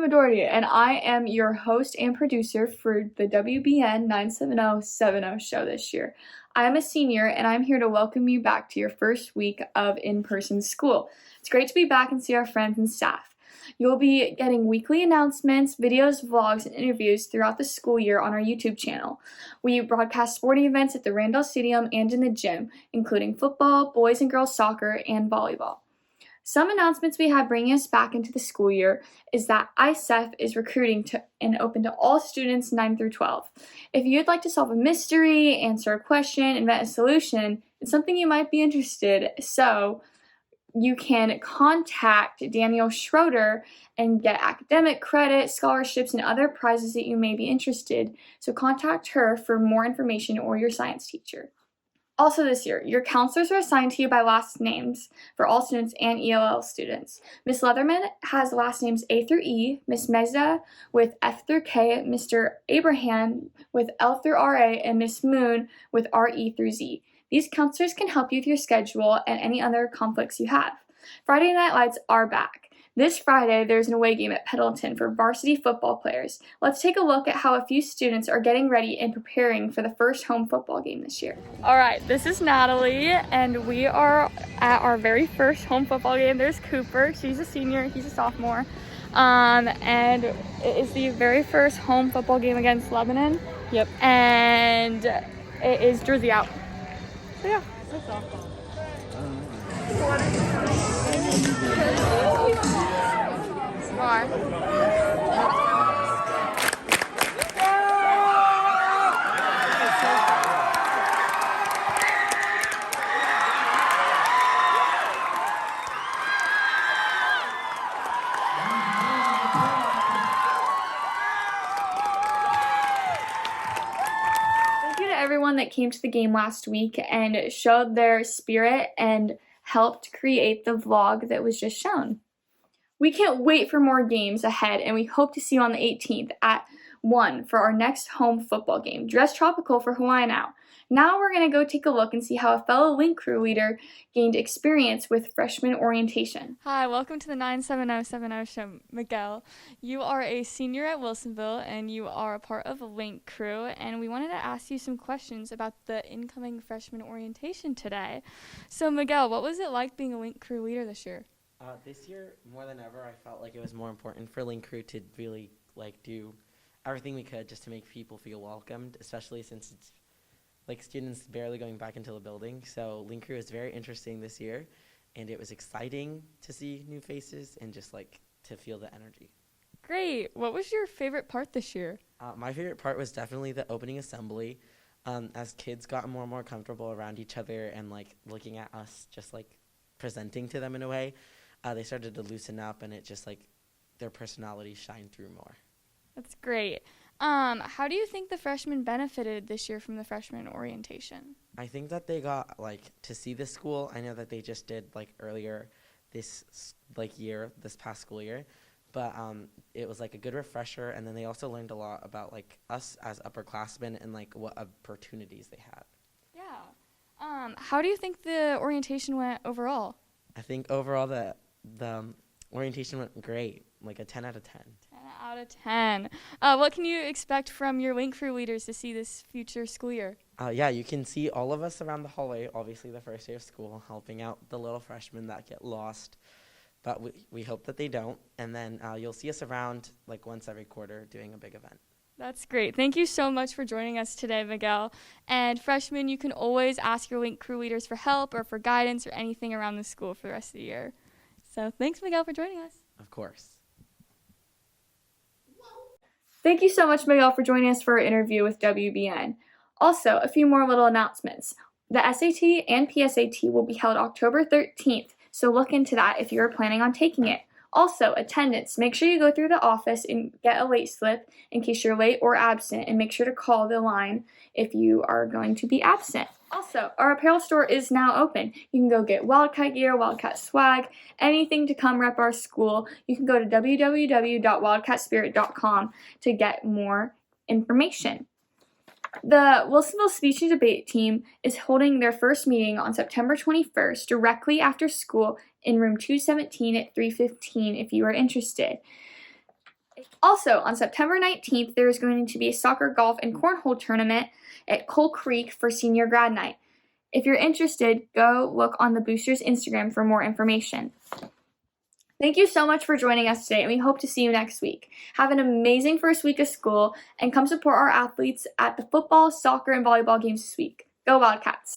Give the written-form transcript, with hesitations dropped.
I'm Midori, and I am your host and producer for the WBN 97070 show this year. I am a senior, and I'm here to welcome you back to your first week of in-person school. It's great to be back and see our friends and staff. You'll be getting weekly announcements, videos, vlogs, and interviews throughout the school year on our YouTube channel. We broadcast sporting events at the Randall Stadium and in the gym, including football, boys and girls soccer, and volleyball. Some announcements we have bringing us back into the school year is that ISEF is recruiting and open to all students 9 through 12. If you'd like to solve a mystery, answer a question, invent a solution, it's something you might be interested, so you can contact Danielle Schroeder and get academic credit, scholarships, and other prizes that you may be interested. So contact her for more information or your science teacher. Also this year, your counselors are assigned to you by last names for all students and ELL students. Miss Leatherman has last names A through E, Miss Meza with F through K, Mr. Abraham with L through RA, and Miss Moon with RE through Z. These counselors can help you with your schedule and any other conflicts you have. Friday Night Lights are back. This Friday, there's an away game at Pendleton for varsity football players. Let's take a look at how a few students are getting ready and preparing for the first home football game this year. All right, this is Natalie, and we are at our very first home football game. There's Cooper. She's a senior. He's a sophomore. And it is the very first home football game against Lebanon. Yep. And it is jersey out. So yeah. That's awesome. Why? Thank you to everyone that came to the game last week and showed their spirit and helped create the vlog that was just shown. We can't wait for more games ahead, and we hope to see you on the 18th at 1 for our next home football game. Dress tropical for Hawaii now. Now we're going to go take a look and see how a fellow Link Crew leader gained experience with freshman orientation. Hi, welcome to the 97070 show, Miguel. You are a senior at Wilsonville, and you are a part of a Link Crew, and we wanted to ask you some questions about the incoming freshman orientation today. So, Miguel, what was it like being a Link Crew leader this year? This year, more than ever, I felt like it was more important for Link Crew to really do everything we could just to make people feel welcomed, especially since it's students barely going back into the building. So Link Crew is very interesting this year, and it was exciting to see new faces and just to feel the energy. Great. What was your favorite part this year? My favorite part was definitely the opening assembly. As kids got more and more comfortable around each other and looking at us just presenting to them in a way, they started to loosen up, and it just their personalities shine through more. That's great. How do you think the freshmen benefited this year from the freshman orientation? I think that they got to see the school. I know that they just did earlier this year, this past school year, but it was a good refresher, and then they also learned a lot about us as upperclassmen and what opportunities they had. Yeah. How do you think the orientation went overall? I think overall the orientation went great, a 10 out of 10. 10 out of 10. What can you expect from your Link Crew leaders to see this future school year? Yeah, you can see all of us around the hallway, obviously the first day of school, helping out the little freshmen that get lost. But we hope that they don't. And then you'll see us around once every quarter doing a big event. That's great. Thank you so much for joining us today, Miguel. And freshmen, you can always ask your Link Crew leaders for help or for guidance or anything around the school for the rest of the year. So thanks, Miguel, for joining us. Of course. Thank you so much, Miguel, for joining us for our interview with WBN. Also, a few more little announcements. The SAT and PSAT will be held October 13th, so look into that if you are planning on taking it. Also, attendance. Make sure you go through the office and get a late slip in case you're late or absent, and make sure to call the line if you are going to be absent. Also, our apparel store is now open. You can go get Wildcat gear, Wildcat swag, anything to come rep our school. You can go to www.wildcatspirit.com to get more information. The Wilsonville Speech and Debate team is holding their first meeting on September 21st directly after school in room 217 at 3:15 if you are interested. Also, on September 19th, there is going to be a soccer, golf, and cornhole tournament at Coal Creek for senior grad night. If you're interested, go look on the Boosters Instagram for more information. Thank you so much for joining us today, and we hope to see you next week. Have an amazing first week of school, and come support our athletes at the football, soccer, and volleyball games this week. Go Wildcats!